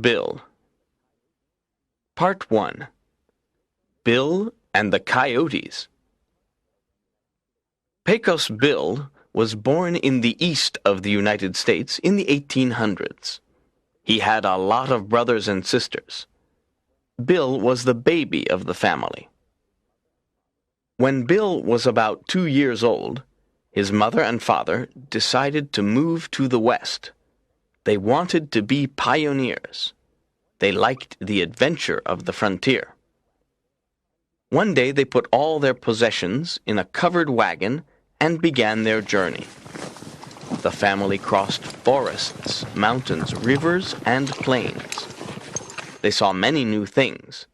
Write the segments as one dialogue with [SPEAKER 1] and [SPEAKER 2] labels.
[SPEAKER 1] Bill. Part 1. Bill and the Coyotes. Pecos Bill was born in the east of the United States in the 1800s. He had a lot of brothers and sisters. Bill was the baby of the family. When Bill was about 2 years old, his mother and father decided to move to the west. They wanted to be pioneers. They liked the adventure of the frontier. One day they put all their possessions in a covered wagon and began their journey. The family crossed forests, mountains, rivers, and plains. They saw many new things.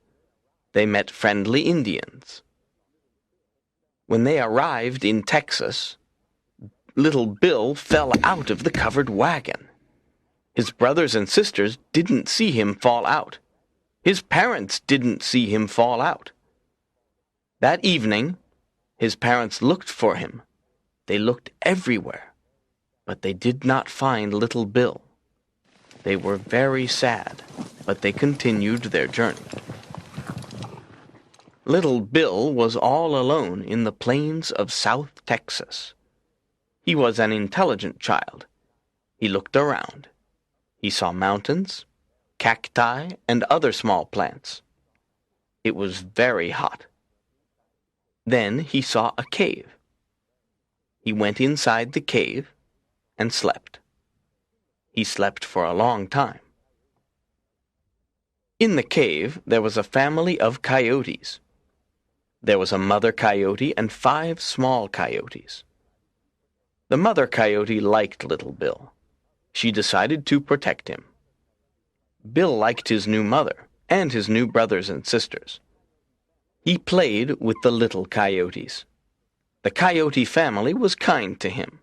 [SPEAKER 1] They met friendly Indians. When they arrived in Texas, little Bill fell out of the covered wagon. His brothers and sisters didn't see him fall out. His parents didn't see him fall out. That evening, his parents looked for him. They looked everywhere, but they did not find little Bill. They were very sad, but they continued their journey. Little Bill was all alone in the plains of South Texas. He was an intelligent child. He looked around. He saw mountains, cacti, and other small plants. It was very hot. Then he saw a cave. He went inside the cave and slept. He slept for a long time. In the cave, there was a family of coyotes. There was a mother coyote and 5 small coyotes. The mother coyote liked little Bill. She decided to protect him. Bill liked his new mother and his new brothers and sisters. He played with the little coyotes. The coyote family was kind to him.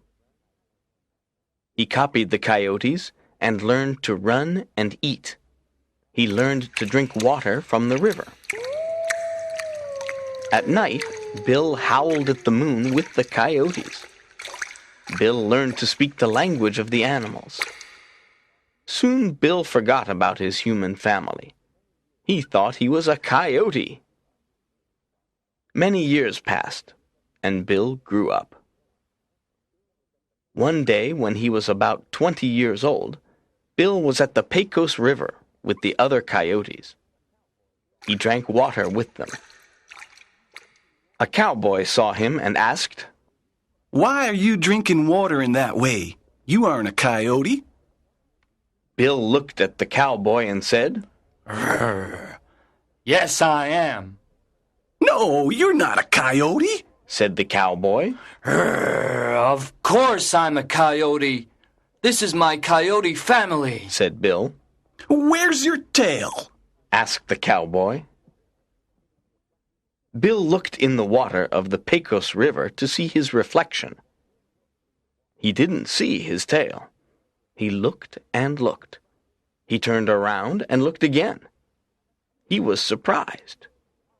[SPEAKER 1] He copied the coyotes and learned to run and eat. He learned to drink water from the river. At night, Bill howled at the moon with the coyotes. Bill learned to speak the language of the animals. Soon Bill forgot about his human family. He thought he was a coyote. Many years passed, and Bill grew up. One day, when he was about 20 years old, Bill was at the Pecos River with the other coyotes. He drank water with them. A cowboy saw him and asked,
[SPEAKER 2] "Why are you drinking water in that way? You aren't a coyote."
[SPEAKER 1] Bill looked at the cowboy and said,
[SPEAKER 3] "Rrr. Yes, I am."
[SPEAKER 2] "No, you're not a coyote,"
[SPEAKER 1] said the cowboy.
[SPEAKER 3] "Rrr. Of course I'm a coyote. This is my coyote family,"
[SPEAKER 1] said Bill.
[SPEAKER 2] "Where's your tail?"
[SPEAKER 1] asked the cowboy. Bill looked in the water of the Pecos River to see his reflection. He didn't see his tail. He looked and looked. He turned around and looked again. He was surprised.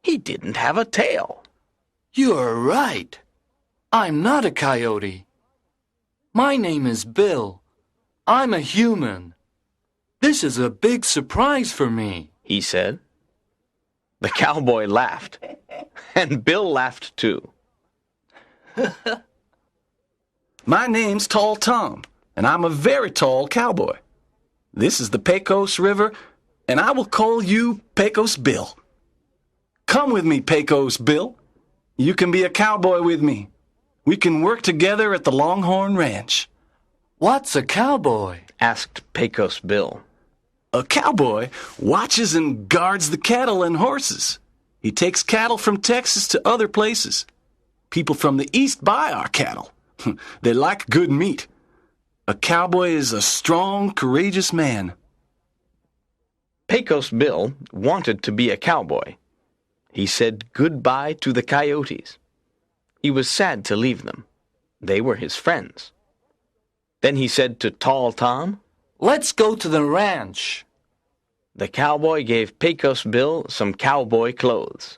[SPEAKER 1] He didn't have a tail.
[SPEAKER 3] "You're right. I'm not a coyote. My name is Bill. I'm a human. This is a big surprise for me,"
[SPEAKER 1] he said. The cowboy laughed, and Bill laughed too.
[SPEAKER 2] "My name's Tall Tom, and I'm a very tall cowboy. This is the Pecos River, and I will call you Pecos Bill. Come with me, Pecos Bill. You can be a cowboy with me. We can work together at the Longhorn Ranch."
[SPEAKER 3] "What's a cowboy?"
[SPEAKER 1] asked Pecos Bill.
[SPEAKER 2] "A cowboy watches and guards the cattle and horses. He takes cattle from Texas to other places. People from the east buy our cattle. They like good meat. A cowboy is a strong, courageous man."
[SPEAKER 1] Pecos Bill wanted to be a cowboy. He said goodbye to the coyotes. He was sad to leave them. They were his friends. Then he said to Tall Tom,
[SPEAKER 3] "Let's go to the ranch."
[SPEAKER 1] The cowboy gave Pecos Bill some cowboy clothes.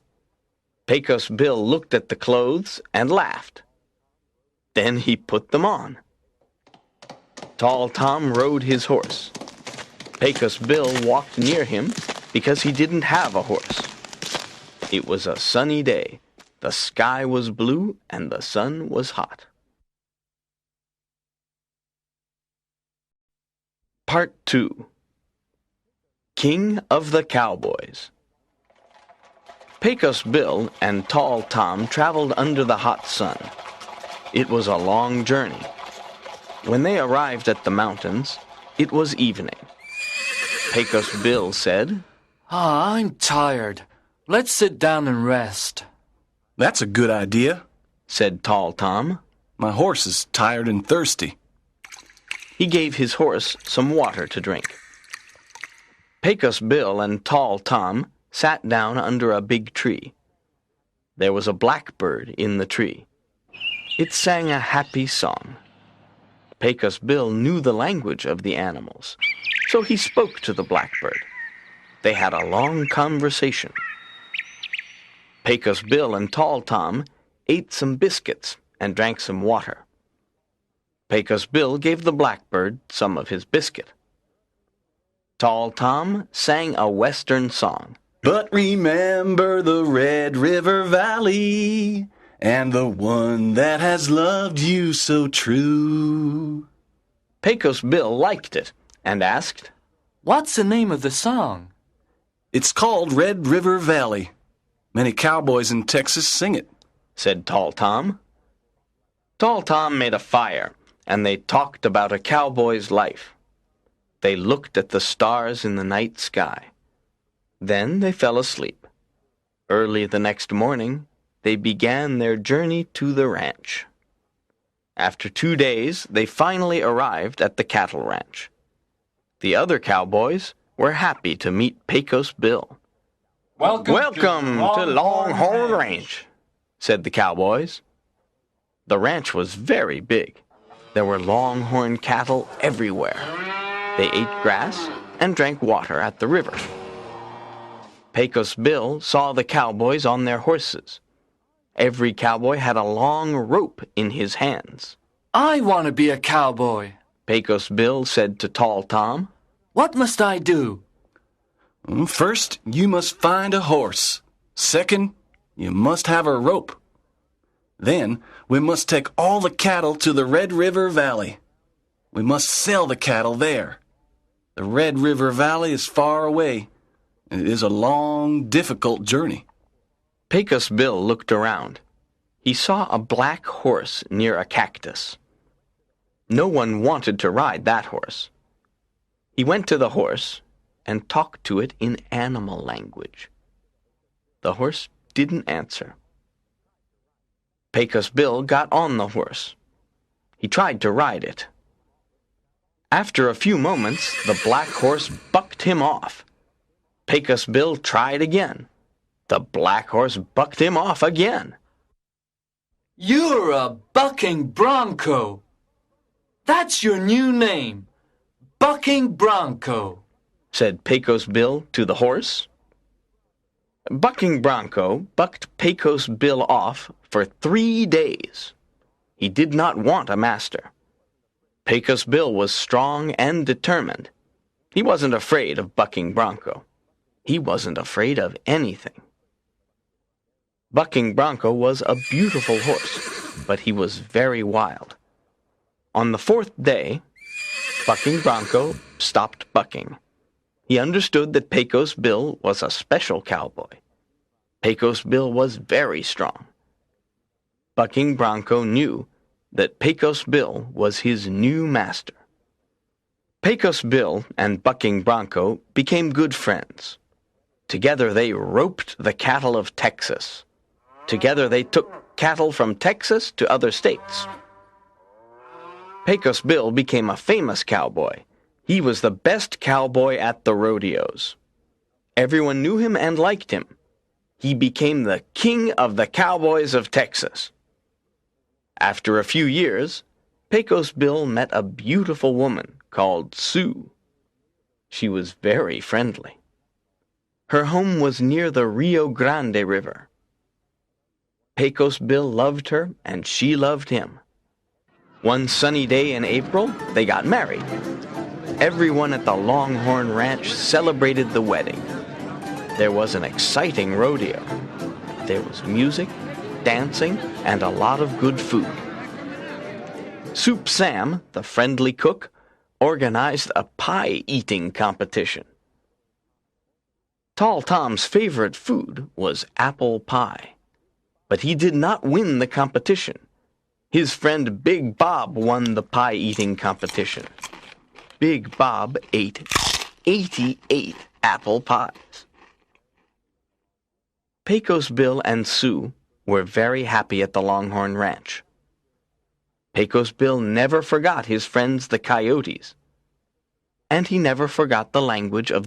[SPEAKER 1] Pecos Bill looked at the clothes and laughed. Then he put them on. Tall Tom rode his horse. Pecos Bill walked near him because he didn't have a horse. It was a sunny day. The sky was blue and the sun was hot. Part 2. King of the Cowboys. Pecos Bill and Tall Tom traveled under the hot sun. It was a long journey. When they arrived at the mountains, it was evening. Pecos Bill said,
[SPEAKER 3] I'm tired. Let's sit down and rest.
[SPEAKER 2] That's a good idea,
[SPEAKER 1] said Tall Tom.
[SPEAKER 2] My horse is tired and thirsty.
[SPEAKER 1] He gave his horse some water to drink. Pecos Bill and Tall Tom sat down under a big tree. There was a blackbird in the tree. It sang a happy song. Pecos Bill knew the language of the animals, so he spoke to the blackbird. They had a long conversation. Pecos Bill and Tall Tom ate some biscuits and drank some water. Pecos Bill gave the blackbird some of his biscuit. Tall Tom sang a western song.
[SPEAKER 2] But remember the Red River Valley, and the one that has loved you so true.
[SPEAKER 1] Pecos Bill liked it and asked,
[SPEAKER 3] What's the name of the song?
[SPEAKER 2] It's called Red River Valley. Many cowboys in Texas sing it,
[SPEAKER 1] said Tall Tom. Tall Tom made a fire, and they talked about a cowboy's life. They looked at the stars in the night sky. Then they fell asleep. Early the next morning, they began their journey to the ranch. After 2 days, they finally arrived at the cattle ranch. The other cowboys were happy to meet Pecos Bill. Welcome to Longhorn Ranch, said the cowboys. The ranch was very big. There were longhorn cattle everywhere. They ate grass and drank water at the river. Pecos Bill saw the cowboys on their horses. Every cowboy had a long rope in his hands.
[SPEAKER 3] I want to be a cowboy,
[SPEAKER 1] Pecos Bill said to Tall Tom.
[SPEAKER 3] What must I do?
[SPEAKER 2] First, you must find a horse. Second, you must have a rope. Then, we must take all the cattle to the Red River Valley. We must sell the cattle there. The Red River Valley is far away, and it is a long, difficult journey.
[SPEAKER 1] Pecos Bill looked around. He saw a black horse near a cactus. No one wanted to ride that horse. He went to the horse and talked to it in animal language. The horse didn't answer. Pecos Bill got on the horse. He tried to ride it. After a few moments, the black horse bucked him off. Pecos Bill tried again. The black horse bucked him off again.
[SPEAKER 3] You're a bucking bronco. That's your new name, Bucking Bronco,
[SPEAKER 1] said Pecos Bill to the horse. Bucking Bronco bucked Pecos Bill off for 3 days. He did not want a master. Pecos Bill was strong and determined. He wasn't afraid of Bucking Bronco. He wasn't afraid of anything. Bucking Bronco was a beautiful horse, but he was very wild. On the 4th day, Bucking Bronco stopped bucking. He understood that Pecos Bill was a special cowboy. Pecos Bill was very strong. Bucking Bronco knew that Pecos Bill was his new master. Pecos Bill and Bucking Bronco became good friends. Together they roped the cattle of Texas. Together they took cattle from Texas to other states. Pecos Bill became a famous cowboy. He was the best cowboy at the rodeos. Everyone knew him and liked him. He became the king of the cowboys of Texas. After a few years, Pecos Bill met a beautiful woman called Sue. She was very friendly. Her home was near the Rio Grande River. Pecos Bill loved her, and she loved him. One sunny day in April, they got married. Everyone at the Longhorn Ranch celebrated the wedding. There was an exciting rodeo. There was music, dancing, and a lot of good food. Soup Sam, the friendly cook, organized a pie-eating competition. Tall Tom's favorite food was apple pie, but he did not win the competition. His friend Big Bob won the pie-eating competition. Big Bob ate 88 apple pies. Pecos Bill and Sue were very happy at the Longhorn Ranch. Pecos Bill never forgot his friends the coyotes, and he never forgot the language of